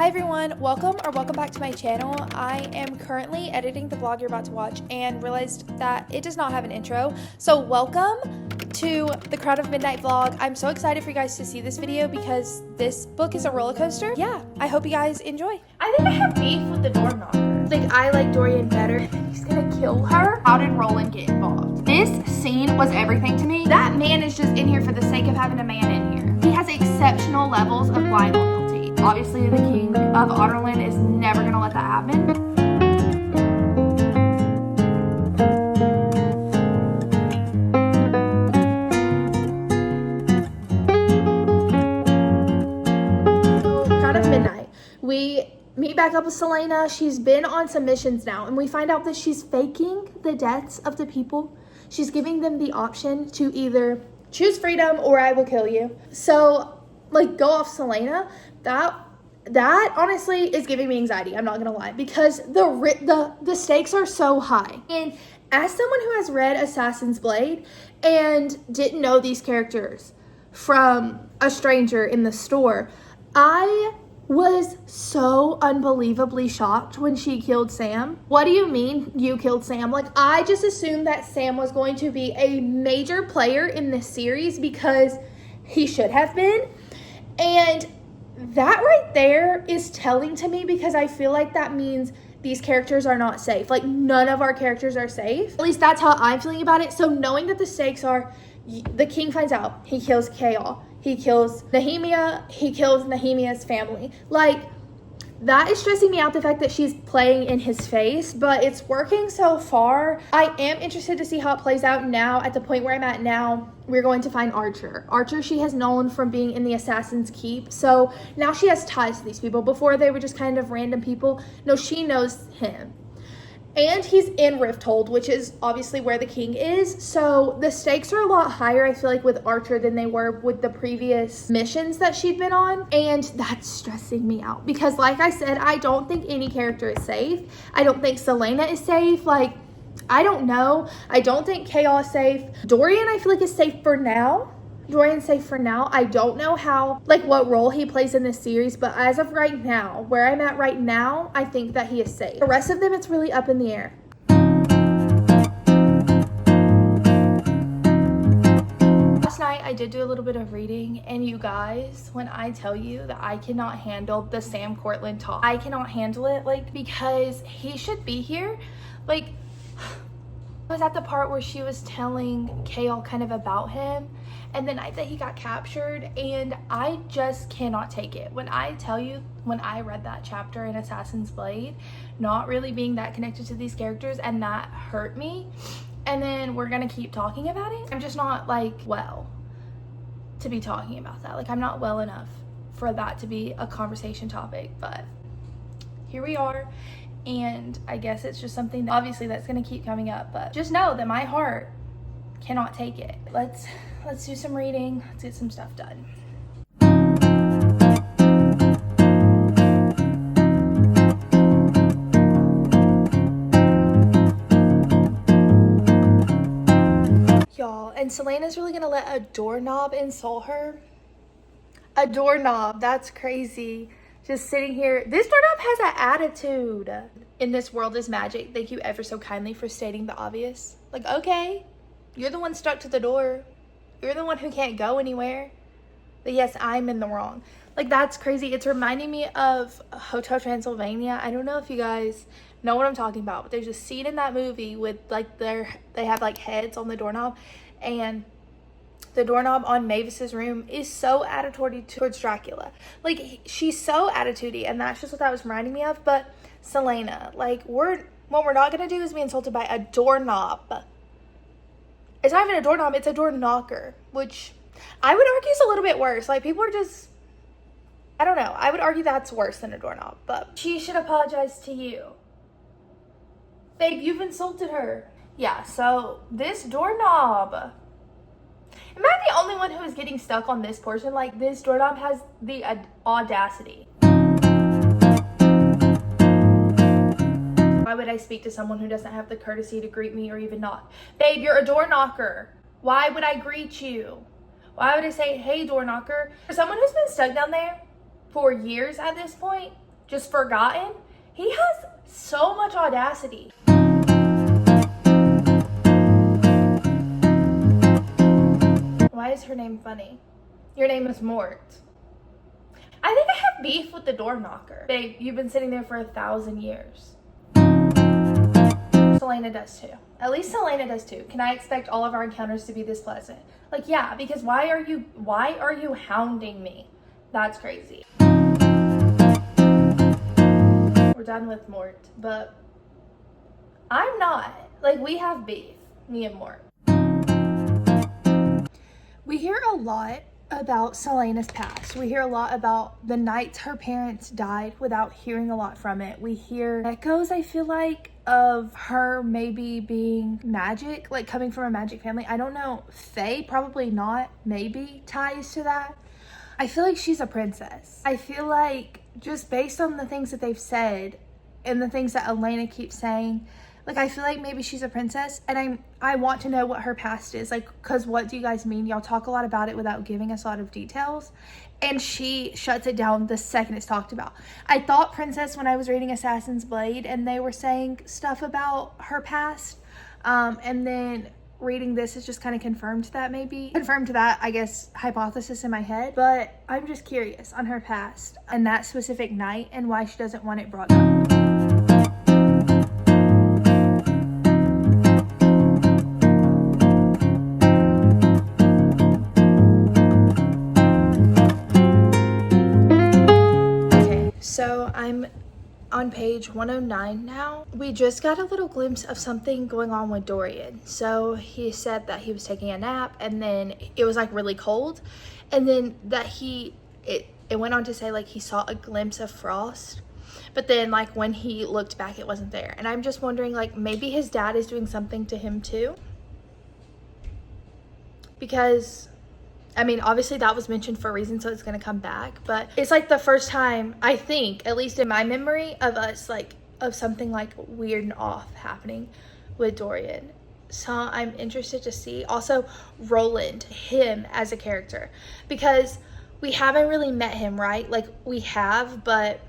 Hi everyone, welcome back to my channel. I am currently editing the vlog you're about to watch and realized that it does not have an intro. So welcome to the Crown of Midnight vlog. I'm so excited for you guys to see this video because this book is a roller coaster. Yeah, I hope you guys enjoy. I think I have beef with the door knocker. Like, I like Dorian better. He's gonna kill her. How did Roland get involved? This scene was everything to me. That man is just in here for the sake of having a man in here. He has exceptional levels of blind loyalty. Obviously, the king of Otterland is never gonna let that happen. Crown of Midnight. We meet back up with Selena. She's been on some missions now, and we find out that she's faking the deaths of the people. She's giving them the option to either choose freedom or I will kill you. So, like, go off Selena. That honestly is giving me anxiety. I'm not gonna lie, because the stakes are so high. And as someone who has read Assassin's Blade and didn't know these characters from a stranger in the store, I was so unbelievably shocked when she killed Sam. What do you mean you killed Sam? Like, I just assumed that Sam was going to be a major player in this series because he should have been. And that right there is telling to me, because I feel like that means these characters are not safe. Like, none of our characters are safe. At least that's how I'm feeling about it. So knowing that the stakes are, the king finds out, he kills Chaol, he kills Nehemia, he kills Nehemia's family. Like, that is stressing me out, the fact that she's playing in his face, but it's working so far. I am interested to see how it plays out now. At the point where I'm at now, we're going to find Archer. Archer, she has known from being in the Assassin's Keep, so now she has ties to these people. Before, they were just kind of random people. No, she knows him. And he's in Rifthold, which is obviously where the king is. So the stakes are a lot higher, I feel like, with Archer than they were with the previous missions that she'd been on. And that's stressing me out because, like I said, I don't think any character is safe. I don't think Selena is safe. Like, I don't know. I don't think Chaol is safe. Dorian, I feel like, is safe for now. Dorian's safe for now. I don't know how, like, what role he plays in this series, but as of right now, where I'm at right now, I think that he is safe. The rest of them, it's really up in the air. Last night, I did do a little bit of reading, and you guys, when I tell you that I cannot handle the Sam Cortland talk, I cannot handle it, like, because he should be here. Like, I was at the part where she was telling Chaol kind of about him and the night that he got captured, and I just cannot take it. When I tell you, when I read that chapter in Assassin's Blade, not really being that connected to these characters, and that hurt me, and then we're gonna keep talking about it. I'm just not, like, well to be talking about that. Like, I'm not well enough for that to be a conversation topic, but here we are. And I guess it's just something that obviously that's gonna keep coming up, but just know that my heart cannot take it. Let's do some reading. Let's get some stuff done. Y'all, and Selena's really gonna let a doorknob insult her? A doorknob, that's crazy. Just sitting here. This doorknob has an attitude. In this world is magic. Thank you ever so kindly for stating the obvious. Like, okay, you're the one stuck to the door. You're the one who can't go anywhere. But yes, I'm in the wrong. Like, that's crazy. It's reminding me of Hotel Transylvania. I don't know if you guys know what I'm talking about, but there's a scene in that movie with, like, they have, like, heads on the doorknob, and the doorknob on Mavis's room is so attitudey towards Dracula. Like, she's so attitudey, and that's just what that was reminding me of. But Selena, like, what we're not gonna do is be insulted by a doorknob. It's not even a doorknob, it's a door knocker, which I would argue is a little bit worse. Like, people are just, I don't know. I would argue that's worse than a doorknob, but she should apologize to you. Babe, you've insulted her. Yeah, so this doorknob, am I the only one who is getting stuck on this portion? Like, this doorknob has the audacity. Why would I speak to someone who doesn't have the courtesy to greet me or even knock? Babe, you're a door knocker. Why would I greet you? Why would I say, hey, door knocker? For someone who's been stuck down there for years at this point, just forgotten. He has so much audacity. Why is her name funny? Your name is Mort. I think I have beef with the door knocker. Babe, you've been sitting there for 1,000 years. Selena does too. At least Selena does too. Can I expect all of our encounters to be this pleasant? Like, yeah, because why are you hounding me? That's crazy. We're done with Mort, but I'm not. Like, we have beef, me and Mort. We hear a lot about Selena's past. We hear a lot about the nights her parents died without hearing a lot from it. We hear echoes, I feel like, of her maybe being magic, like coming from a magic family. I don't know. Faye, probably not. Maybe ties to that. I feel like she's a princess. I feel like just based on the things that they've said and the things that Elena keeps saying, like, I feel like maybe she's a princess, and I want to know what her past is, like, because what do you guys mean? Y'all talk a lot about it without giving us a lot of details, and she shuts it down the second it's talked about. I thought princess when I was reading Assassin's Blade, and they were saying stuff about her past, and then reading this has just kind of confirmed that, I guess, hypothesis in my head, but I'm just curious on her past and that specific night and why she doesn't want it brought up. So I'm on page 109 now. We just got a little glimpse of something going on with Dorian. So he said that he was taking a nap and then it was like really cold. And then that it went on to say like he saw a glimpse of frost. But then like when he looked back, it wasn't there. And I'm just wondering like maybe his dad is doing something to him too. Because I mean, obviously that was mentioned for a reason, so it's going to come back. But it's like the first time, I think, at least in my memory, of us, like, of something like weird and off happening with Dorian. So I'm interested to see. Also, Roland, him as a character. Because we haven't really met him, right? Like, we have, but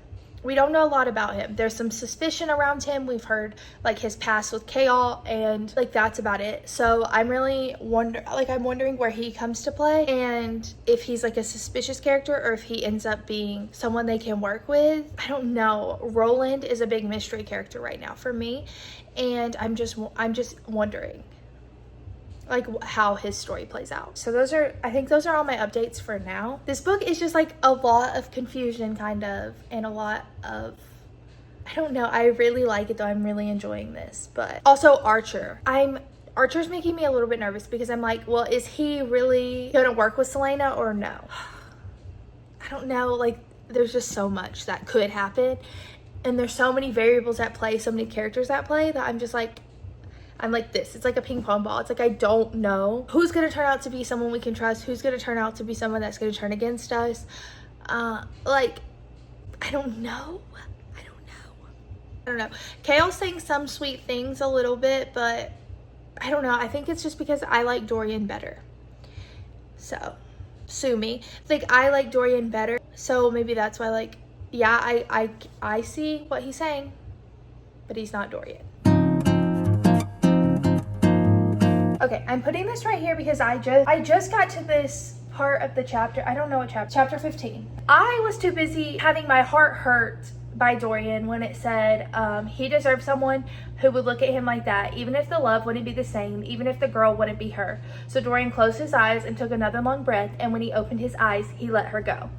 we don't know a lot about him. There's some suspicion around him. We've heard like his past with Chaol, and like that's about it. So I'm really wondering where he comes to play and if he's like a suspicious character or if he ends up being someone they can work with. I don't know. Roland is a big mystery character right now for me, and I'm just wondering like how his story plays out. So I think those are all my updates for now. This book is just like a lot of confusion kind of, and a lot of, I don't know, I really like it though. I'm really enjoying this. But also Archer's making me a little bit nervous because I'm like, well, is he really gonna work with Selena or no? I don't know, like there's just so much that could happen, and there's so many variables at play, so many characters at play, that I'm like this. It's like a ping pong ball. It's like I don't know who's going to turn out to be someone we can trust, who's going to turn out to be someone that's going to turn against us. Like, I don't know. Chaol's saying some sweet things a little bit, but I don't know. I think it's just because I like Dorian better. So, sue me. Like, I like Dorian better. So maybe that's why, like, yeah, I see what he's saying, but he's not Dorian. Okay, I'm putting this right here because I just got to this part of the chapter. I don't know what chapter 15. I was too busy having my heart hurt by Dorian when it said he deserved someone who would look at him like that, even if the love wouldn't be the same, even if the girl wouldn't be her. So Dorian closed his eyes and took another long breath, and when he opened his eyes, he let her go.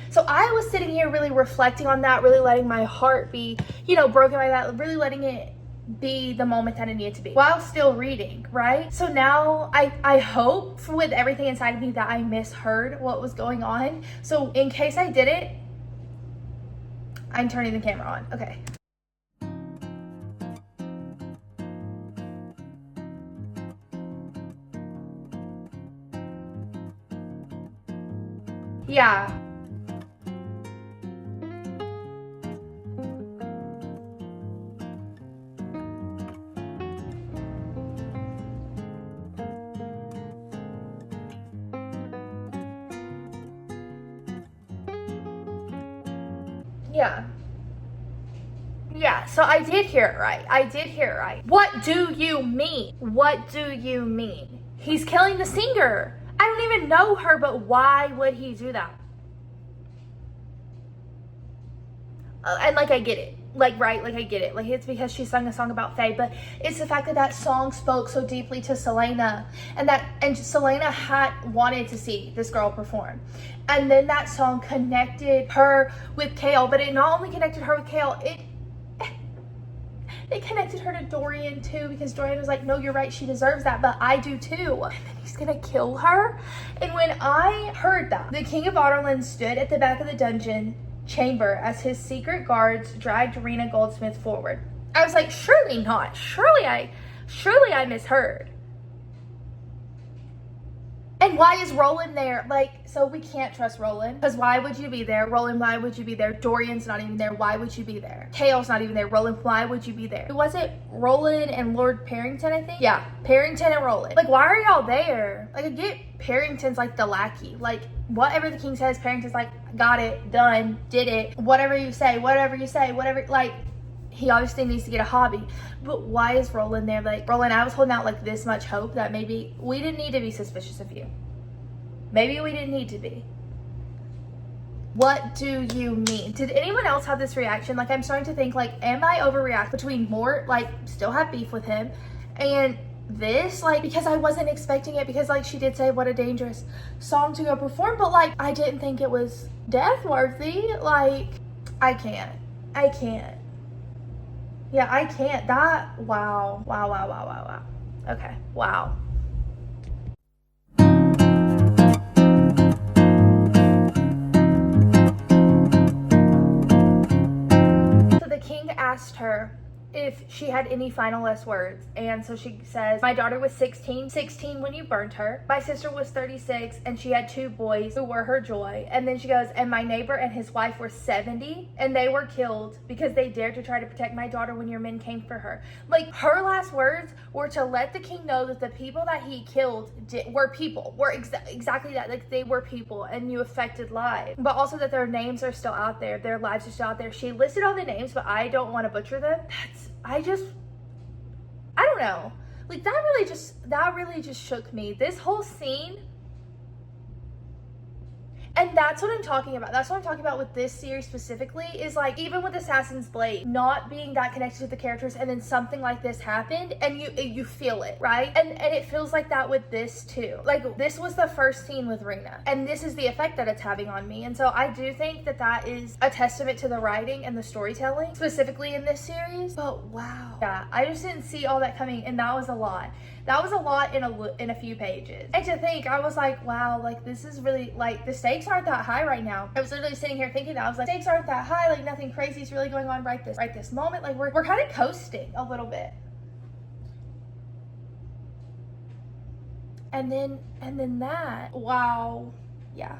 So I was sitting here really reflecting on that, really letting my heart be, broken by that, really letting it be the moment that it needed to be while still reading, right? So now I hope with everything inside of me that I misheard what was going on. So in case I didn't, I'm turning the camera on. Okay. Yeah. Yeah. Yeah, so I did hear it right. I did hear it right. What do you mean? What do you mean? He's killing the singer. I don't even know her, but why would he do that? And like, I get it. Like, right? Like, I get it. Like, it's because she sung a song about Faye, but it's the fact that that song spoke so deeply to Selena, and Selena had wanted to see this girl perform. And then that song connected her with Kale, but it not only connected her with Kale, it connected her to Dorian too, because Dorian was like, no, you're right, she deserves that, but I do too. And then he's gonna kill her. And when I heard that, the King of Otterland stood at the back of the dungeon chamber as his secret guards dragged Rena Goldsmith forward. I was like, surely not. Surely I misheard. And why is Roland there? Like, so we can't trust Roland. Because why would you be there? Roland, why would you be there? Dorian's not even there. Why would you be there? Kale's not even there. Roland, why would you be there? Who was it? Roland and Lord Parrington, I think? Yeah, Parrington and Roland. Like, why are y'all there? Like, I get Parrington's like the lackey. Like, whatever the king says, Parrington's like, got it, done, did it. Whatever you say, whatever, like, he obviously needs to get a hobby. But why is Roland there? Like, Roland, I was holding out like this much hope that maybe we didn't need to be suspicious of you. Maybe we didn't need to be. What do you mean? Did anyone else have this reaction? Like, I'm starting to think, like, am I overreact between more, like, still have beef with him, and this, like, because I wasn't expecting it, because, like, she did say what a dangerous song to go perform, but, like, I didn't think it was death worthy. Like, I can't. Yeah, I can't. That, wow. Okay, wow. So the king asked her if she had any final last words, and so she says, my daughter was 16 when you burned her. My sister was 36, and she had 2 boys who were her joy. And then she goes, and my neighbor and his wife were 70, and they were killed because they dared to try to protect my daughter when your men came for her. Like, her last words were to let the king know that the people that he killed were people, were exactly that. Like, they were people, and you affected lives, but also that their names are still out there, their lives are still out there. She listed all the names, but I don't want to butcher them. I don't know. Like, that really just shook me. This whole scene. And that's what I'm talking about. That's what I'm talking about with this series specifically, is like, even with Assassin's Blade not being that connected to the characters, and then something like this happened and you feel it, right? And it feels like that with this too. Like, this was the first scene with Rena, and this is the effect that it's having on me. And so I do think that that is a testament to the writing and the storytelling, specifically in this series. But wow. Yeah, I just didn't see all that coming, and that was a lot. That was a lot in a few pages. And to think, I was like, wow, like, this is really, like, the stakes aren't that high right now. I was literally sitting here thinking that. I was like, stakes aren't that high, like, nothing crazy is really going on right this moment. Like, we're kind of coasting a little bit. And then that, wow. Yeah.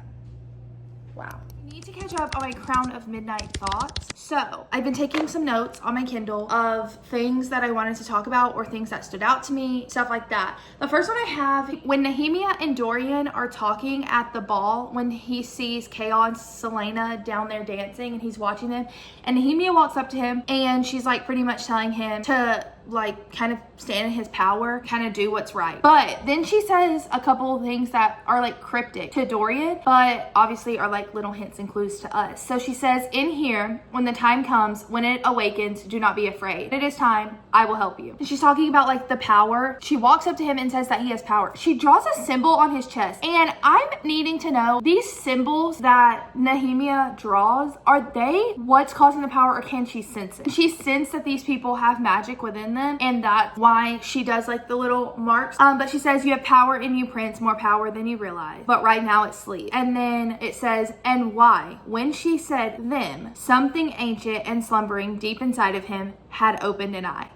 Wow. I need to catch up on my Crown of Midnight thoughts. So, I've been taking some notes on my Kindle of things that I wanted to talk about, or things that stood out to me, stuff like that. The first one I have, when Nehemia and Dorian are talking at the ball, when he sees Kale and Selena down there dancing and he's watching them, and Nehemia walks up to him and she's like pretty much telling him to like kind of stand in his power, kind of do what's right. But then she says a couple of things that are like cryptic to Dorian, but obviously are like little hints and clues to us. So she says, in here, when the time comes, when it awakens, do not be afraid. It is time, I will help you. And she's talking about like the power. She walks up to him and says that he has power. She draws a symbol on his chest, and I'm needing to know, these symbols that Nehemia draws, are they what's causing the power, or can she sense it? She sensed that these people have magic within them, and that's why she does like the little marks. But she says, you have power in you, Prince, more power than you realize, but right now it's sleep. And then it says, and why? When she said them, something ancient and slumbering deep inside of him had opened an eye.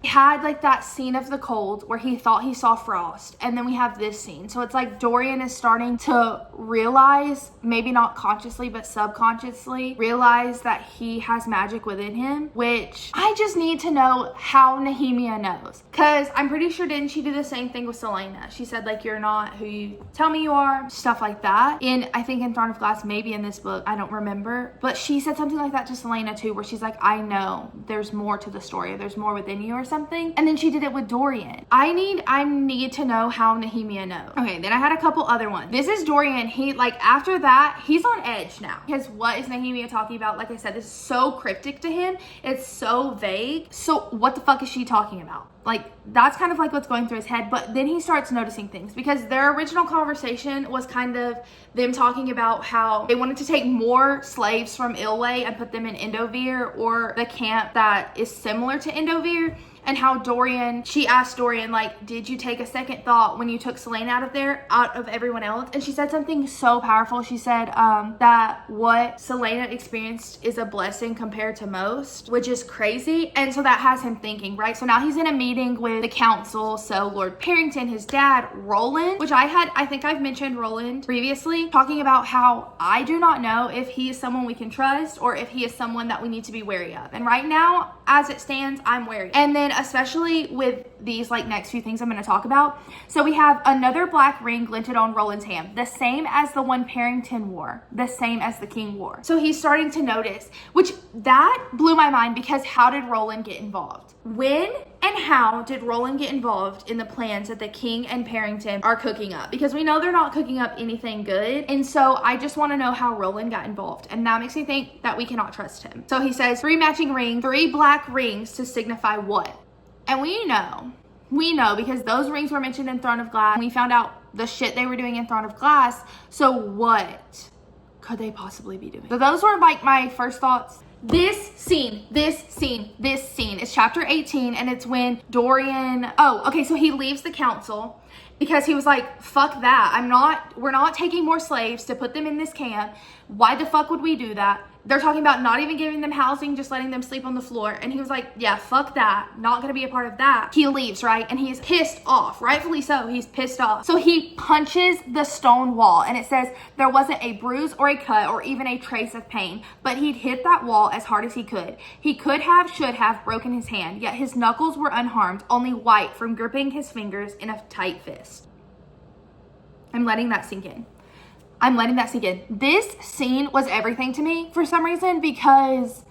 He had like that scene of the cold where he thought he saw frost, and then we have this scene. So it's like Dorian is starting to realize, maybe not consciously but subconsciously realize, that he has magic within him, which I just need to know how Nehemia knows, because I'm pretty sure, didn't she do the same thing with Selena? She said like, you're not who you tell me you are, stuff like that. And I think in Throne of Glass, maybe in this book, I don't remember, but she said something like that to Selena too, where she's like, I know there's more to the story, there's more within you or something. And then she did it with Dorian. I need to know how Nehemia knows. Okay, then I had a couple other ones. This is Dorian. He, like, after that, he's on edge now, because what is Nehemia talking about? Like I said, this is so cryptic to him, it's so vague. So what the fuck is she talking about? Like, that's kind of like what's going through his head. But then he starts noticing things, because their original conversation was kind of them talking about how they wanted to take more slaves from Ilway and put them in Indovir, or the camp that is similar to Indovir. And how Dorian, she asked Dorian, like, did you take a second thought when you took Selena out of there, out of everyone else? And she said something so powerful. She said that what Selena experienced is a blessing compared to most, which is crazy. And so that has him thinking, right? So now he's in a meeting with the council. So Lord Parrington, his dad, Roland, which I think I've mentioned Roland previously, talking about how I do not know if he is someone we can trust or if he is someone that we need to be wary of. And right now, as it stands, I'm wary. And then especially with these like next few things I'm going to talk about. So we have another black ring glinted on Roland's hand, the same as the one Parrington wore, the same as the king wore. So he's starting to notice, which that blew my mind, because how did Roland get involved? When and how did Roland get involved in the plans that the king and Parrington are cooking up? Because we know they're not cooking up anything good. And so I just want to know how Roland got involved. And that makes me think that we cannot trust him. So he says 3 matching rings, 3 black rings to signify what? And we know because those rings were mentioned in Throne of Glass. We found out the shit they were doing in Throne of Glass. So what could they possibly be doing? So those were like my first thoughts. This scene is chapter 18, and it's when Dorian, so he leaves the council because he was like, fuck that. We're not taking more slaves to put them in this camp. Why the fuck would we do that? They're talking about not even giving them housing, just letting them sleep on the floor. And he was like, yeah, fuck that. Not gonna be a part of that. He leaves, right? And he's pissed off, rightfully so. He's pissed off. So he punches the stone wall, and it says there wasn't a bruise or a cut or even a trace of pain, but he'd hit that wall as hard as he could. He should have broken his hand, yet his knuckles were unharmed, only white from gripping his fingers in a tight fist. I'm letting that sink in. This scene was everything to me for some reason, because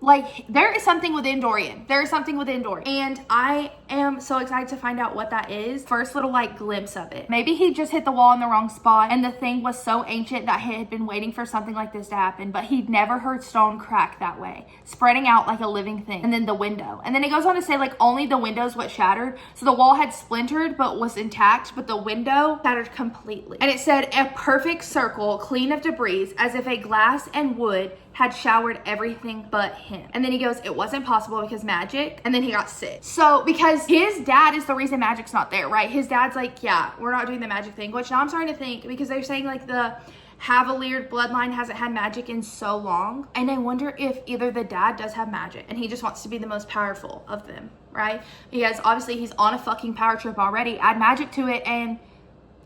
like there is something within Dorian. And I am so excited to find out what that is. First little like glimpse of it. Maybe he just hit the wall in the wrong spot, and the thing was so ancient that he had been waiting for something like this to happen, but he'd never heard stone crack that way, spreading out like a living thing. And then the window. And then it goes on to say like only the window's what shattered. So the wall had splintered but was intact, but the window shattered completely. And it said a perfect circle, clean of debris, as if a glass and wood had showered everything but him. And then he goes, it wasn't possible because magic. And then he got sick. So because his dad is the reason magic's not there, right? His dad's like, yeah, we're not doing the magic thing, which now I'm starting to think, because they're saying like the Havalier bloodline hasn't had magic in so long. And I wonder if either the dad does have magic and he just wants to be the most powerful of them, right? Because obviously he's on a fucking power trip already. Add magic to it and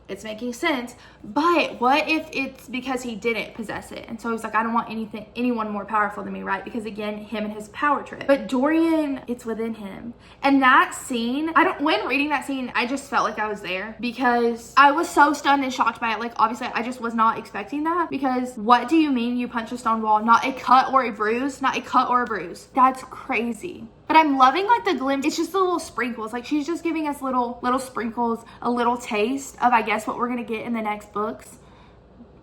it's making sense. But what if it's because he didn't possess it? And so he's like, I don't want anyone more powerful than me, right? Because again, him and his power trip. But Dorian, it's within him. And that scene, when reading that scene, I just felt like I was there, because I was so stunned and shocked by it. Like, obviously, I just was not expecting that, because what do you mean you punch a stone wall? Not a cut or a bruise? That's crazy. But I'm loving like the glimpse. It's just the little sprinkles. Like she's just giving us little sprinkles, a little taste of, I guess, what we're gonna get in the next books,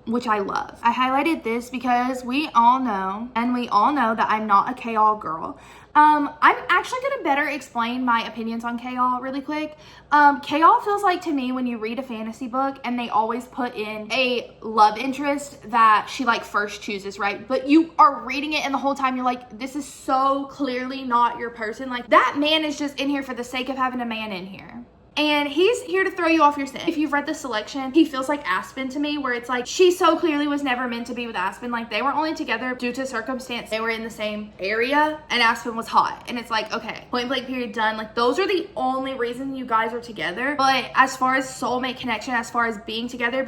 which I love. I highlighted this because we all know that I'm not a K-All girl. I'm actually gonna better explain my opinions on K-All really quick. K-All feels like to me when you read a fantasy book and they always put in a love interest that she like first chooses, right? But you are reading it and the whole time you're like, this is so clearly not your person. Like that man is just in here for the sake of having a man in here. And he's here to throw you off your scent. If you've read the selection, he feels like Aspen to me, where it's like she so clearly was never meant to be with Aspen. Like they were only together due to circumstance. They were in the same area and Aspen was hot. And it's like, okay, point blank period, done. Like those are the only reason you guys are together. But as far as soulmate connection, as far as being together,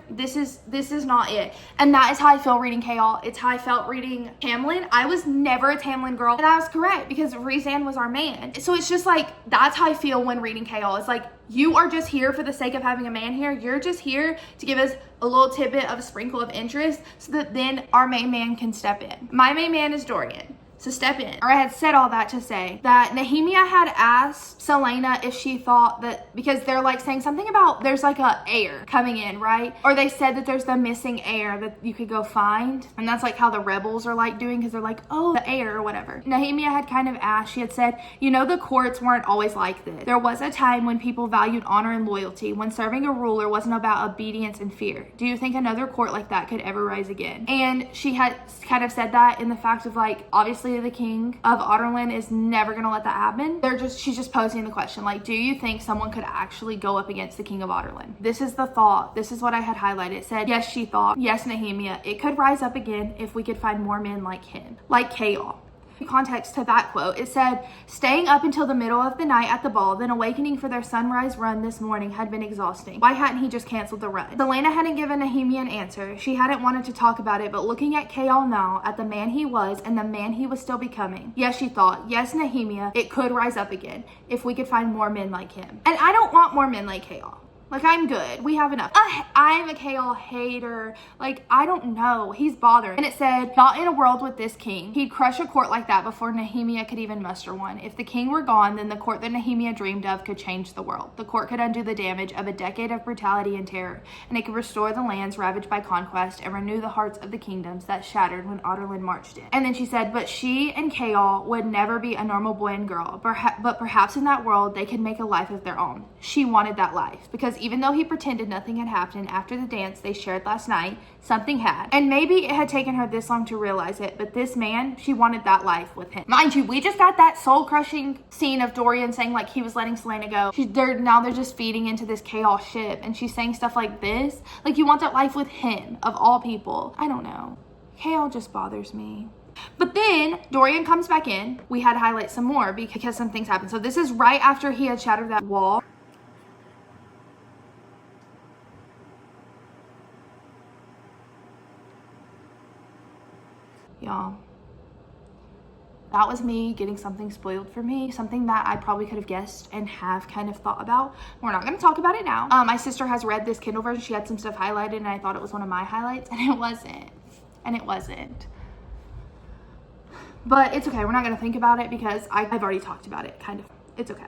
this is not it. And that is how I feel reading Kale. It's how I felt reading Tamlin. I was never a Tamlin girl, and I was correct because Rhysand was our man. So it's just like, that's how I feel when reading Kale. It's like, you are just here for the sake of having a man here. You're just here to give us a little tidbit of a sprinkle of interest so that then our main man can step in. My main man is Dorian. So step in. Or I had said all that to say that Nehemia had asked Selena if she thought that, because they're like saying something about there's like a heir coming in, right? Or they said that there's the missing heir that you could go find. And that's like how the rebels are like doing, because they're like, oh, the heir or whatever. Nehemia had kind of asked, she had said, you know, the courts weren't always like this. There was a time when people valued honor and loyalty, when serving a ruler wasn't about obedience and fear. Do you think another court like that could ever rise again? And she had kind of said that in the fact of like, obviously the king of Otterlin is never gonna let that happen. She's just posing the question, like, do you think someone could actually go up against the king of Otterlin? This is the thought. This is what I had highlighted. It said, yes, she thought, yes, Nehemia, it could rise up again if we could find more men like him, like Chaol. Context to that quote, it said, staying up until the middle of the night at the ball, then awakening for their sunrise run this morning had been exhausting. Why hadn't he just canceled the run? Selena hadn't given Nehemia an answer. She hadn't wanted to talk about it, but looking at Chaol now, at the man he was and the man he was still becoming, yes, she thought, yes, Nehemia, it could rise up again if we could find more men like him. And I don't want more men like Chaol. Like, I'm good. We have enough. I'm a Chaol hater. Like, I don't know. He's bothering. And it said, not in a world with this king. He'd crush a court like that before Nehemia could even muster one. If the king were gone, then the court that Nehemia dreamed of could change the world. The court could undo the damage of a decade of brutality and terror, and it could restore the lands ravaged by conquest and renew the hearts of the kingdoms that shattered when Otterlin marched in. And then she said, but she and Chaol would never be a normal boy and girl, but perhaps in that world they could make a life of their own. She wanted that life, because even though he pretended nothing had happened after the dance they shared last night, something had. And maybe it had taken her this long to realize it, but this man, she wanted that life with him. Mind you, we just got that soul-crushing scene of Dorian saying like he was letting Selena go. Now they're just feeding into this chaos ship, and she's saying stuff like this. Like, you want that life with him, of all people. I don't know. Chaol just bothers me. But then Dorian comes back in. We had to highlight some more because some things happened. So this is right after he had shattered that wall. Y'all, that was me getting something spoiled for me, something that I probably could have guessed and have kind of thought about. We're not going to talk about it now. My sister has read this Kindle version. She had some stuff highlighted and I thought it was one of my highlights, and it wasn't. But it's okay. We're not going to think about it because I've already talked about it, kind of. It's okay.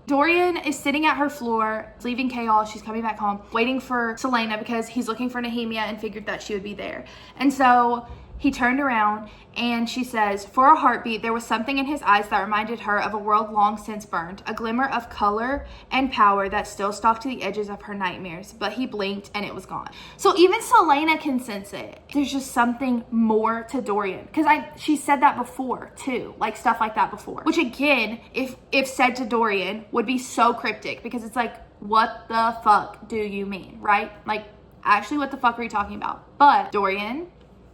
Dorian is sitting at her floor, leaving Chaol. She's coming back home, waiting for Selena because he's looking for Nehemia and figured that she would be there. And so he turned around and she says, for a heartbeat, there was something in his eyes that reminded her of a world long since burned, a glimmer of color and power that still stalked to the edges of her nightmares. But he blinked and it was gone. So even Selena can sense it. There's just something more to Dorian. Because she said that before too, like stuff like that before. Which again, if said to Dorian, would be so cryptic, because it's like, what the fuck do you mean, right? Like, actually, what the fuck are you talking about? But Dorian,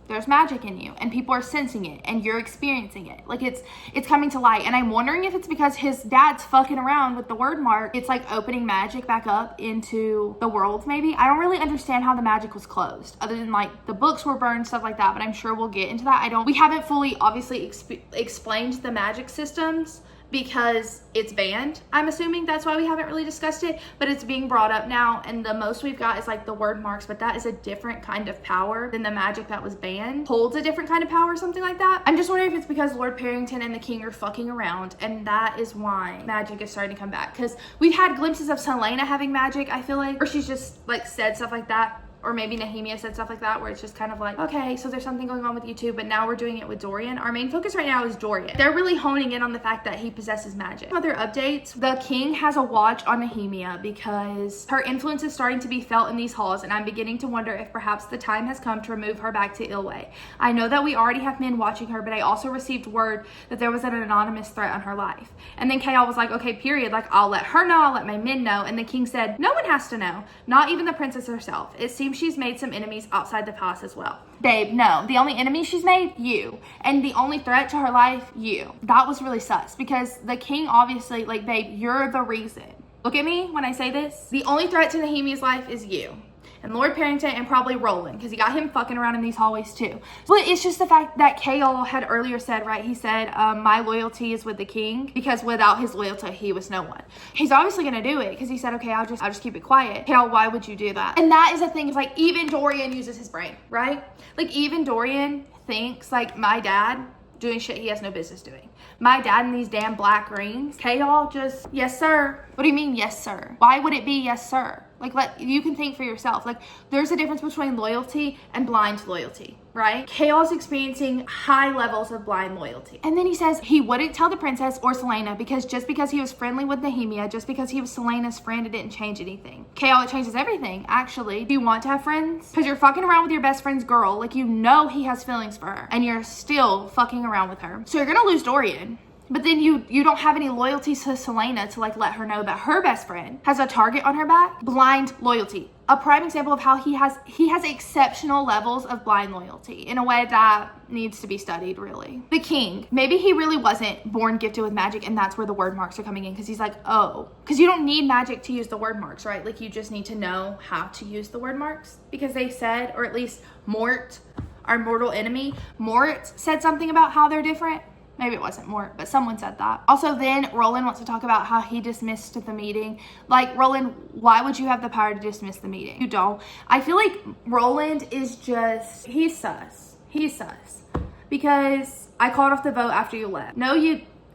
there's magic in you and people are sensing it and you're experiencing it. Like, it's coming to light. And I'm wondering if it's because his dad's fucking around with the word mark. It's like opening magic back up into the world, maybe. I don't really understand how the magic was closed other than like the books were burned, stuff like that, but I'm sure we'll get into that. We haven't fully obviously explained the magic systems because it's banned. I'm assuming that's why we haven't really discussed it, but it's being brought up now, and the most we've got is like the word marks, but that is a different kind of power than the magic that was banned. Holds a different kind of power or something like that. I'm just wondering if it's because Lord Parrington and the king are fucking around, and that is why magic is starting to come back, because we've had glimpses of Selena having magic, I feel like, or she's just like said stuff like that, or maybe Nehemia said stuff like that, where it's just kind of like, okay, so there's something going on with you two, but now we're doing it with Dorian. Our main focus right now is Dorian. They're really honing in on the fact that he possesses magic. Other updates, the king has a watch on Nehemia because her influence is starting to be felt in these halls, and I'm beginning to wonder if perhaps the time has come to remove her back to Ilway. I know that we already have men watching her, but I also received word that there was an anonymous threat on her life. And then Chaol was like, okay, period, like I'll let her know, I'll let my men know. And the king said, no one has to know, not even the princess herself. It seems she's made some enemies outside the palace as well. Babe, no, the only enemy she's made, you. And the only threat to her life, you. That was really sus, because the king obviously, like, babe, you're the reason. Look at me when I say this. The only threat to Nehemia's life is you. And Lord Parrington, and probably Roland, because he got him fucking around in these hallways too. But it's just the fact that Chaol had earlier said, right, he said, my loyalty is with the king, because without his loyalty, he was no one. He's obviously gonna do it, because he said, okay, I'll just keep it quiet. Chaol, why would you do that? And that is the thing, is like, even Dorian uses his brain, right? Like, even Dorian thinks, like, my dad doing shit he has no business doing. My dad in these damn black rings. Chaol just, yes, sir. What do you mean, yes, sir? Why would it be yes, sir? Like, you can think for yourself. Like, there's a difference between loyalty and blind loyalty, right? Chaol's experiencing high levels of blind loyalty. And then he says he wouldn't tell the princess or Selena because just because he was friendly with Nehemia, just because he was Selena's friend, it didn't change anything. Chaol, it changes everything, actually. Do you want to have friends? Because you're fucking around with your best friend's girl. Like, you know he has feelings for her, and you're still fucking around with her. So you're gonna lose Dorian. But then you don't have any loyalty to Selena to like let her know that her best friend has a target on her back. Blind loyalty. A prime example of how he has exceptional levels of blind loyalty in a way that needs to be studied, really. The king, maybe he really wasn't born gifted with magic, and that's where the word marks are coming in, because he's like, oh, because you don't need magic to use the word marks, right? Like, you just need to know how to use the word marks, because they said, or at least Mort, our mortal enemy, Mort said something about how they're different. Maybe it wasn't Mort, but someone said that. Also, then Roland wants to talk about how he dismissed the meeting. Like, Roland, why would you have the power to dismiss the meeting? You don't. I feel like Roland is just, he's sus. He's sus. Because I called off the vote after you left. No,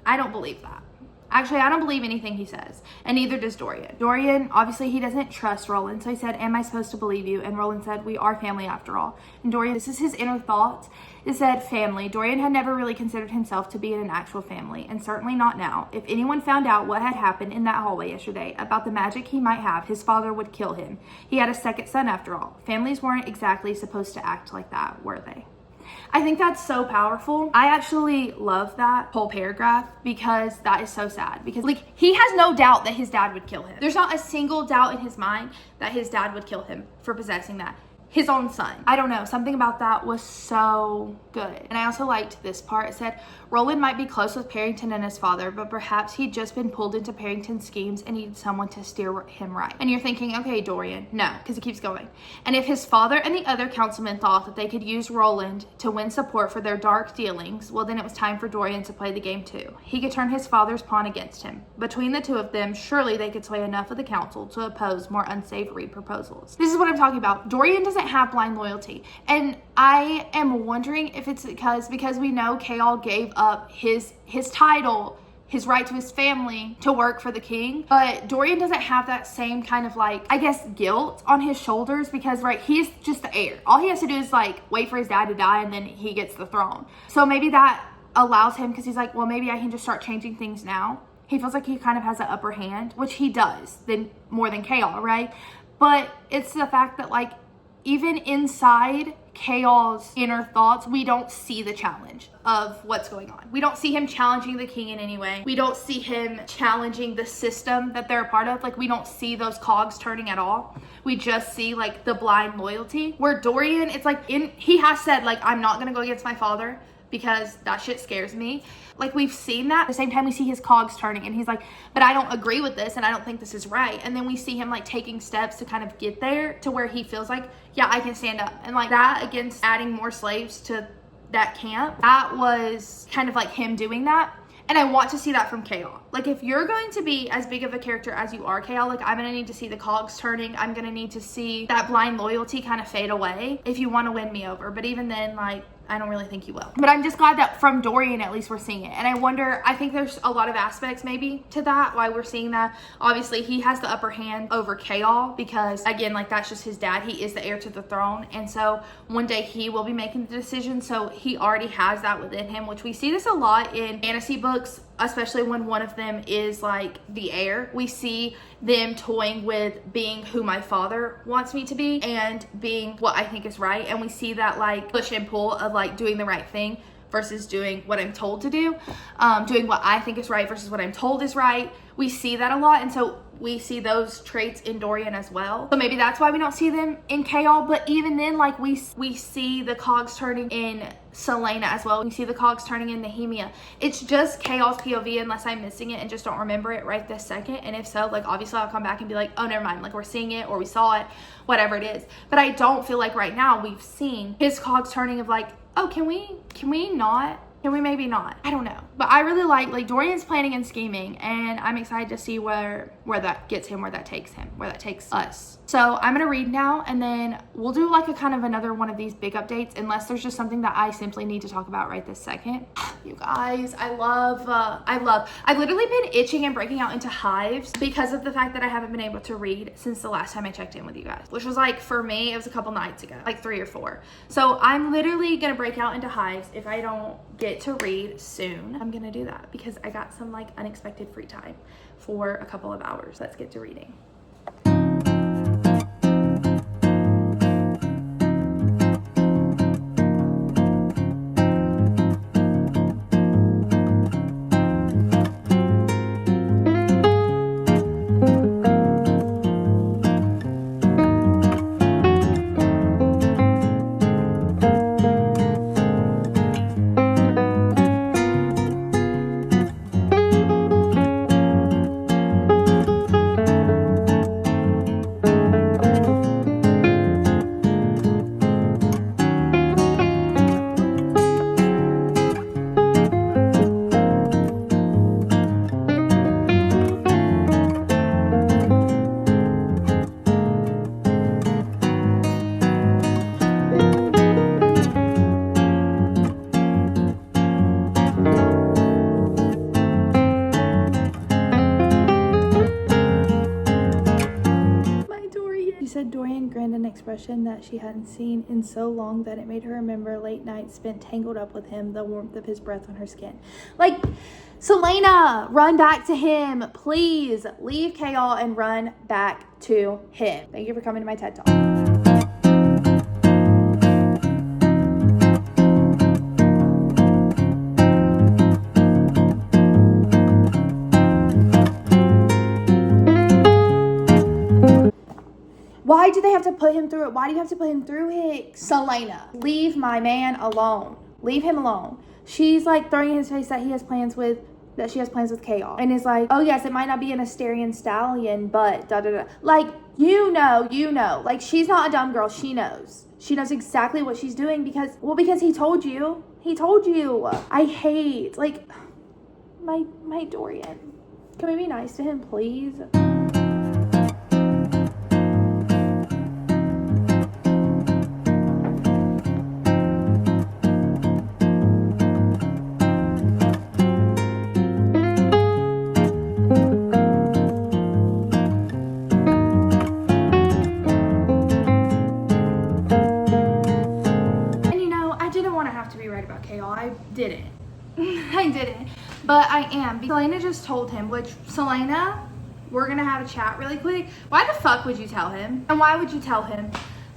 I don't believe that. Actually, I don't believe anything he says, and neither does Dorian. Dorian, obviously, he doesn't trust Roland, so he said, am I supposed to believe you? And Roland said, we are family after all. And Dorian, this is his inner thoughts, it said family. Dorian had never really considered himself to be in an actual family, and certainly not now. If anyone found out what had happened in that hallway yesterday about the magic he might have, his father would kill him. He had a second son after all. Families weren't exactly supposed to act like that, were they? I think that's so powerful. I actually love that whole paragraph because that is so sad. Because, like, he has no doubt that his dad would kill him. There's not a single doubt in his mind that his dad would kill him for possessing that. His own son. I don't know. Something about that was so good. And I also liked this part. It said, Roland might be close with Parrington and his father, but perhaps he'd just been pulled into Parrington's schemes and needed someone to steer him right. And you're thinking, okay, Dorian. No, because it keeps going. And if his father and the other councilmen thought that they could use Roland to win support for their dark dealings, well, then it was time for Dorian to play the game too. He could turn his father's pawn against him. Between the two of them, surely they could sway enough of the council to oppose more unsavory proposals. This is what I'm talking about. Dorian doesn't have blind loyalty, and I am wondering if it's because we know Chaol gave up his title, his right to his family, to work for the king, but Dorian doesn't have that same kind of, like, I guess, guilt on his shoulders, because, right, he's just the heir. All he has to do is, like, wait for his dad to die and then he gets the throne. So maybe that allows him, because he's like, well, maybe I can just start changing things now. He feels like he kind of has an upper hand, which he does, more than Chaol, right? But it's the fact that, like, even inside Chaol's inner thoughts, we don't see the challenge of what's going on. We don't see him challenging the king in any way. We don't see him challenging the system that they're a part of. Like, we don't see those cogs turning at all. We just see, like, the blind loyalty. Where Dorian, it's like, he has said, like, I'm not gonna go against my father because that shit scares me. Like, we've seen that. At the same time, we see his cogs turning, and he's like, but I don't agree with this, and I don't think this is right. And then we see him, like, taking steps to kind of get there to where he feels like, yeah, I can stand up. And, like, that against adding more slaves to that camp, that was kind of like him doing that. And I want to see that from Chaol. Like, if you're going to be as big of a character as you are, Chaol, like, I'm going to need to see the cogs turning. I'm going to need to see that blind loyalty kind of fade away if you want to win me over. But even then, like, I don't really think he will. But I'm just glad that from Dorian, at least we're seeing it. And I wonder, I think there's a lot of aspects maybe to that, why we're seeing that. Obviously, he has the upper hand over Chaol because, again, like that's just his dad. He is the heir to the throne. And so one day he will be making the decision. So he already has that within him, which we see this a lot in fantasy books, especially when one of them is like the heir. We see them toying with being who my father wants me to be and being what I think is right. And we see that like push and pull of like doing the right thing versus doing what I'm told to do, doing what I think is right versus what I'm told is right. We see that a lot. And so we see those traits in Dorian as well. So maybe that's why we don't see them in Chaol. But even then, like we see the cogs turning in Selena as well. We see the cogs turning in Nehemia. It's just Chaol's POV unless I'm missing it and just don't remember it right this second. And if so, like obviously I'll come back and be like, oh, never mind. Like we're seeing it or we saw it, whatever it is. But I don't feel like right now we've seen his cogs turning of like, oh, can we not? Can we maybe not? I don't know. But I really like Dorian's planning and scheming, and I'm excited to see where that gets him, where that takes him, where that takes us. So I'm gonna read now, and then we'll do like a kind of another one of these big updates, unless there's just something that I simply need to talk about right this second. You guys, I've literally been itching and breaking out into hives because of the fact that I haven't been able to read since the last time I checked in with you guys, which was like, for me, it was a couple nights ago, like 3 or 4. So I'm literally gonna break out into hives if I don't get to read soon. I'm gonna do that because I got some like unexpected free time for a couple of hours. Let's get to reading. Expression that she hadn't seen in so long that it made her remember late nights spent tangled up with him, the warmth of his breath on her skin. Like, Selena, run back to him. Please leave Chaol and run back to him. Thank you for coming to my TED Talk. Why do they have to put him through it? Why do you have to put him through it? Selena, leave my man alone. Leave him alone. She's like throwing in his face that she has plans with Chaol. And is like, oh yes, it might not be an Asterian stallion, but da da da. Like, you know. Like, she's not a dumb girl. She knows. She knows exactly what she's doing because he told you. He told you. I hate, like, my Dorian. Can we be nice to him, please? I didn't, but I am. Selena just told him, which, Selena, we're gonna have a chat really quick. Why the fuck would you tell him? And why would you tell him?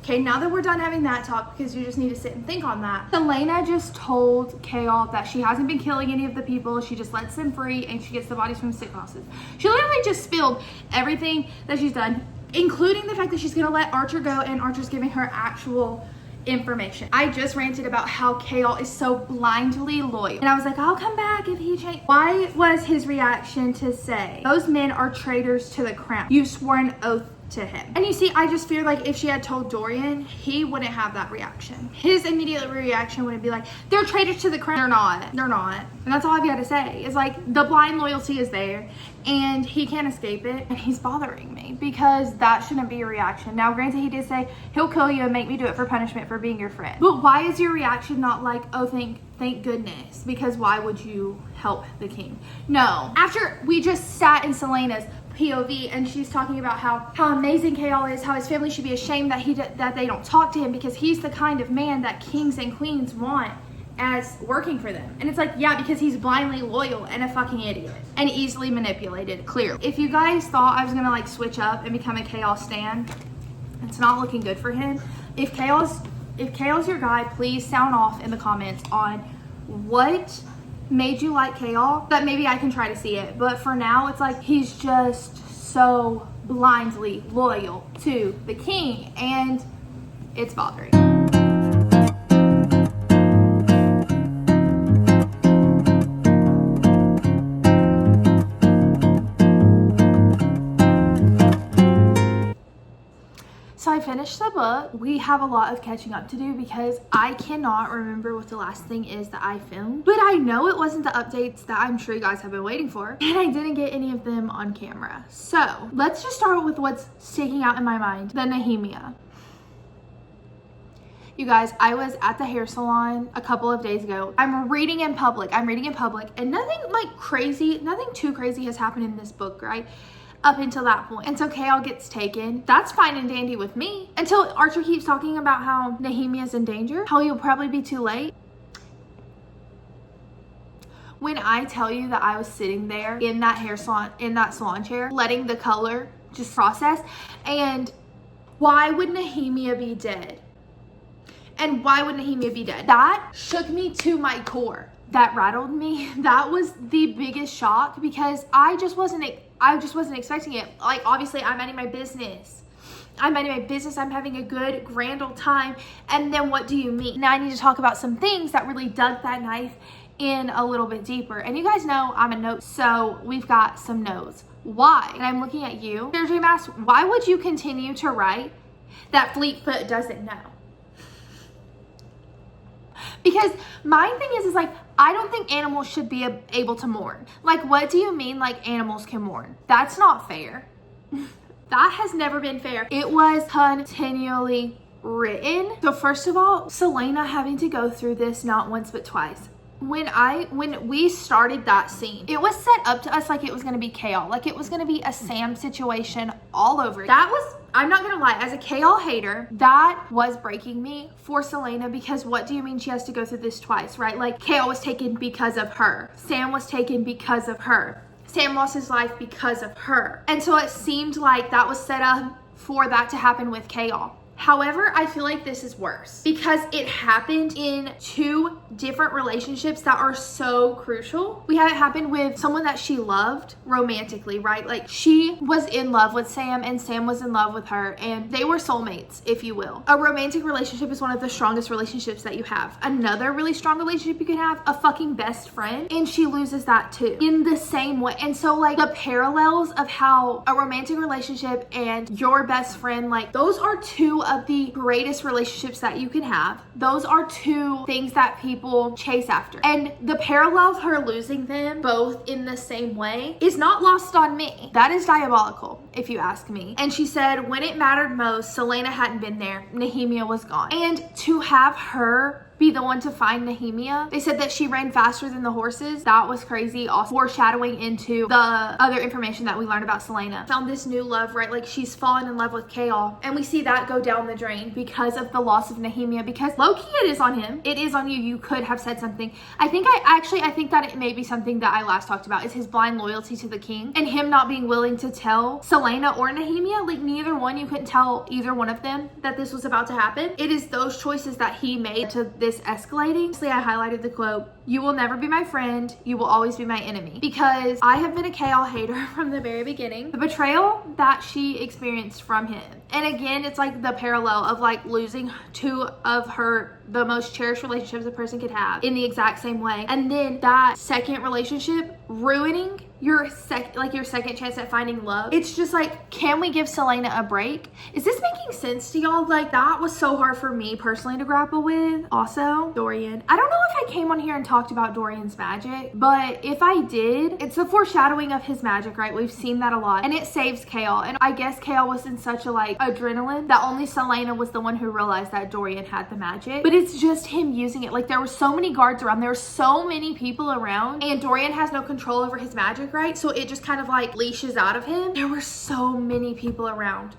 Okay, now that we're done having that talk, because you just need to sit and think on that. Selena just told Chaol that she hasn't been killing any of the people. She just lets them free and she gets the bodies from sick houses. She literally just spilled everything that she's done, including the fact that she's gonna let Archer go and Archer's giving her actual information. I just ranted about how Chaol is so blindly loyal. And I was like, I'll come back if he changes. Why was his reaction to say, those men are traitors to the crown? You swore an oath to him. And you see, I just fear like if she had told Dorian, he wouldn't have that reaction. His immediate reaction wouldn't be like, they're traitors to the crown. They're not. And that's all I've got to say is like the blind loyalty is there and he can't escape it. And he's bothering me because that shouldn't be a reaction. Now, granted, he did say he'll kill you and make me do it for punishment for being your friend. But why is your reaction not like, oh, thank goodness? Because why would you help the king? No. After we just sat in Selena's POV and she's talking about how amazing Chaol is, how his family should be ashamed that they don't talk to him because he's the kind of man that kings and queens want as working for them. And it's like, yeah, because he's blindly loyal and a fucking idiot and easily manipulated, clearly. If you guys thought I was gonna like switch up and become a Chaol stan, it's not looking good for him. If Chaol's your guy, please sound off in the comments on what made you like Chaol, that maybe I can try to see it. But for now, it's like he's just so blindly loyal to the king and it's bothering. So I finished the book. We have a lot of catching up to do because I cannot remember what the last thing is that I filmed, but I know it wasn't the updates that I'm sure you guys have been waiting for, and I didn't get any of them on camera. So let's just start with what's sticking out in my mind, the Nehemia. You guys, I was at the hair salon a couple of days ago. I'm reading in public, and nothing too crazy has happened in this book, right? Up until that point. And so Chaol gets taken. That's fine and dandy with me. Until Archer keeps talking about how Nehemia's in danger, how he'll probably be too late. When I tell you that I was sitting there in that hair salon, in that salon chair, letting the color just process, and why would Nehemia be dead? And why would Nehemia be dead? That shook me to my core. That rattled me. That was the biggest shock because I just wasn't expecting it. Like, obviously, I'm minding my business. I'm having a good, grand old time. And then what do you mean? Now I need to talk about some things that really dug that knife in a little bit deeper. And you guys know I'm a note, so we've got some notes. Why? And I'm looking at you. Surgery mask, why would you continue to write that Fleetfoot doesn't know? Because my thing is like, I don't think animals should be able to mourn. Like, what do you mean like animals can mourn? That's not fair. That has never been fair. It was continually written. So first of all, Selena having to go through this not once but twice. When we started that scene, it was set up to us like it was going to be Chaol, like it was going to be a Sam situation all over. That was, I'm not going to lie, as a Chaol hater, that was breaking me for Selena because what do you mean she has to go through this twice, right? Like Chaol was taken because of her. Sam was taken because of her. Sam lost his life because of her. And so it seemed like that was set up for that to happen with Chaol. However, I feel like this is worse because it happened in two different relationships that are so crucial. We had it happen with someone that she loved romantically, right? Like she was in love with Sam and Sam was in love with her and they were soulmates, if you will. A romantic relationship is one of the strongest relationships that you have. Another really strong relationship you can have, a fucking best friend, and she loses that too in the same way. And so like the parallels of how a romantic relationship and your best friend, like those are two of the greatest relationships that you can have. Those are two things that people chase after. And the parallel of her losing them both in the same way is not lost on me. That is diabolical, if you ask me. And she said when it mattered most, Selena hadn't been there. Nehemia was gone. And to have her be the one to find Nehemia. They said that she ran faster than the horses. That was crazy. Also foreshadowing into the other information that we learned about Selena. Found this new love, right? Like she's fallen in love with Chaol. And we see that go down the drain because of the loss of Nehemia. Because low-key it is on him. It is on you. You could have said something. I think that it may be something that I last talked about is his blind loyalty to the king and him not being willing to tell Selena or Nehemia. Like neither one, you couldn't tell either one of them that this was about to happen. It is those choices that he made to this escalating. I highlighted the quote, "You will never be my friend, you will always be my enemy," because I have been a Chaol hater from the very beginning. The betrayal that she experienced from him, and again it's like the parallel of like losing two of the most cherished relationships a person could have in the exact same way, and then that second relationship ruining your second chance at finding love. It's just like, can we give Selena a break? Is this making sense to y'all? Like, that was so hard for me personally to grapple with. Also, Dorian. I don't know if I came on here and talked about Dorian's magic, but if I did, it's the foreshadowing of his magic, right? We've seen that a lot, and it saves Kale. And I guess Kale was in such a like adrenaline that only Selena was the one who realized that Dorian had the magic. But it's just him using it. Like, there were so many guards around, there were so many people around, and Dorian has no control over his magic, right? So it just kind of like leashes out of him. There were so many people around,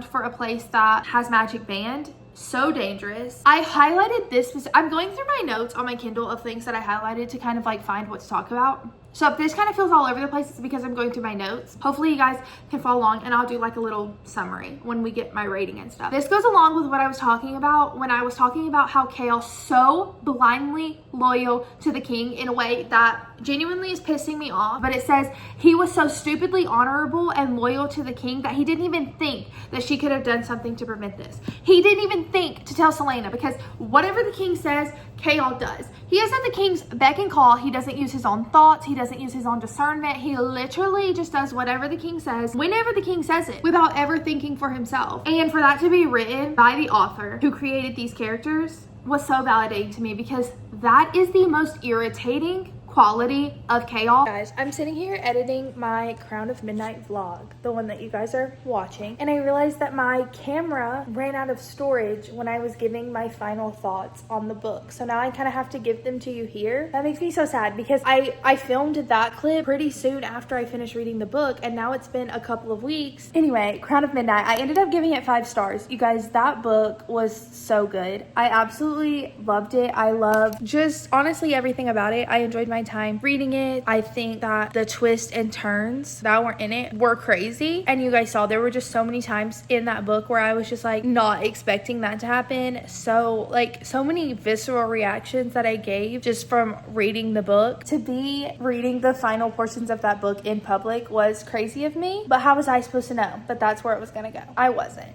for a place that has magic banned. So dangerous. I highlighted this. I'm going through my notes on my Kindle of things that I highlighted to kind of like find what to talk about. So if this kind of feels all over the place, it's because I'm going through my notes. Hopefully you guys can follow along, and I'll do like a little summary when we get my rating and stuff. This goes along with what I was talking about when I was talking about how Kale's so blindly loyal to the king in a way that genuinely is pissing me off. But it says he was so stupidly honorable and loyal to the king that he didn't even think that she could have done something to prevent this. He didn't even think to tell Selena, because whatever the king says, Kale does. He is at the king's beck and call. He doesn't use his own thoughts. He doesn't use his own discernment. He literally just does whatever the king says, whenever the king says it, without ever thinking for himself. And for that to be written by the author who created these characters was so validating to me, because that is the most irritating quality of Kale. Guys, I'm sitting here editing my Crown of Midnight vlog, the one that you guys are watching, and I realized that my camera ran out of storage when I was giving my final thoughts on the book. So now I kind of have to give them to you here. That makes me so sad, because I filmed that clip pretty soon after I finished reading the book, and now it's been a couple of weeks. Anyway, Crown of Midnight, I ended up giving it 5 stars. You guys, that book was so good. I absolutely loved it. I loved just honestly everything about it. I enjoyed my time reading it. I think that the twists and turns that were in it were crazy, and you guys saw there were just so many times in that book where I was just like not expecting that to happen. So like so many visceral reactions that I gave just from reading the book. To be reading the final portions of that book in public was crazy of me, but how was I supposed to know that that's where it was gonna go? I wasn't.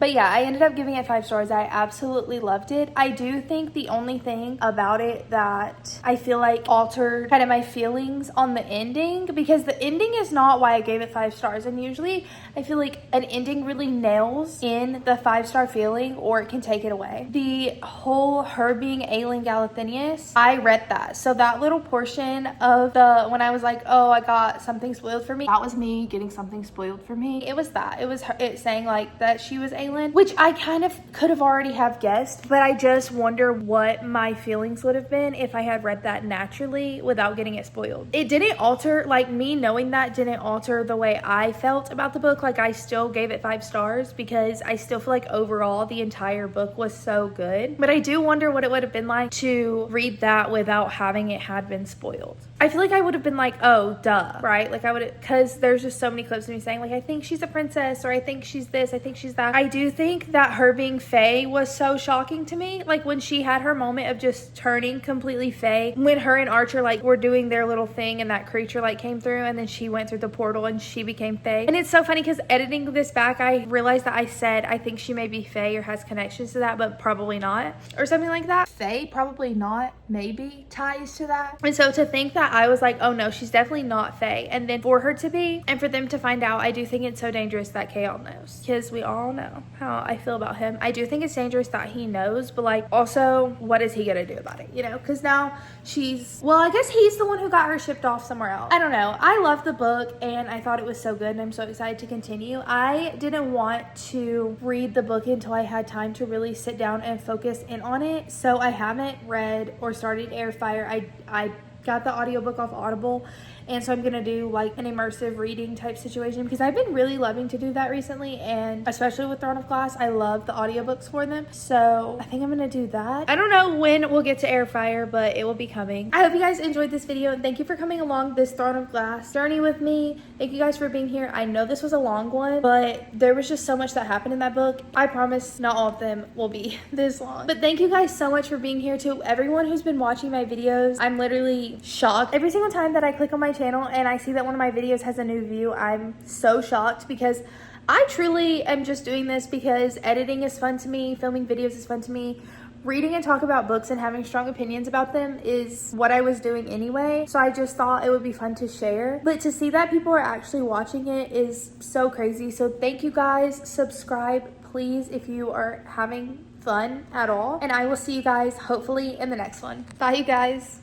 But yeah, I ended up giving it 5 stars. I absolutely loved it. I do think the only thing about it that I feel like altered kind of my feelings on the ending, because the ending is not why I gave it 5 stars. And usually I feel like an ending really nails in the 5-star feeling, or it can take it away. The whole her being Aelin Galathynius, I read that. So that little portion of when I was like, oh, I got something spoiled for me, that was me getting something spoiled for me. It was that. It was it saying like that she was Aelin, which I kind of could have already have guessed, but I just wonder what my feelings would have been if I had read that naturally without getting it spoiled. It didn't alter, like me knowing that didn't alter the way I felt about the book. Like I still gave it 5 stars because I still feel like overall the entire book was so good. But I do wonder what it would have been like to read that without having it had been spoiled. I feel like I would have been like, oh, duh, right? Like I would, because there's just so many clips of me saying like, I think she's a princess, or I think she's this, I think she's that. I do think that her being Fae was so shocking to me. Like when she had her moment of just turning completely Fae, when her and Archer like were doing their little thing and that creature like came through, and then she went through the portal and she became Fae. And it's so funny because editing this back, I realized that I said, I think she may be Fae or has connections to that, but probably not, or something like that. Fae, probably not, maybe ties to that. And so to think that I was like, oh no, she's definitely not Fae, and then for her to be, and for them to find out, I do think it's so dangerous that Kale knows, because we all know how I feel about him. I do think it's dangerous that he knows, but like also what is he gonna do about it, you know? Because now she's, well, I guess he's the one who got her shipped off somewhere else. I don't know. I love the book and I thought it was so good, and I'm so excited to continue. I didn't want to read the book until I had time to really sit down and focus in on it, so I haven't read or started Airfire. I got the audiobook off Audible, and so I'm gonna do like an immersive reading type situation, because I've been really loving to do that recently, and especially with Throne of Glass, I love the audiobooks for them. So I think I'm gonna do that. I don't know when we'll get to Airfire, but it will be coming. I hope you guys enjoyed this video, and thank you for coming along this Throne of Glass journey with me. Thank you guys for being here. I know this was a long one, but there was just so much that happened in that book. I promise not all of them will be this long, but thank you guys so much for being here. To everyone who's been watching my videos, I'm literally shocked every single time that I click on my channel and I see that one of my videos has a new view. I'm so shocked, because I truly am just doing this because editing is fun to me, filming videos is fun to me, reading and talk about books and having strong opinions about them is what I was doing anyway. So I just thought it would be fun to share. But to see that people are actually watching it is so crazy. So thank you guys. Subscribe, please, if you are having fun at all. And I will see you guys hopefully in the next one. Bye, you guys.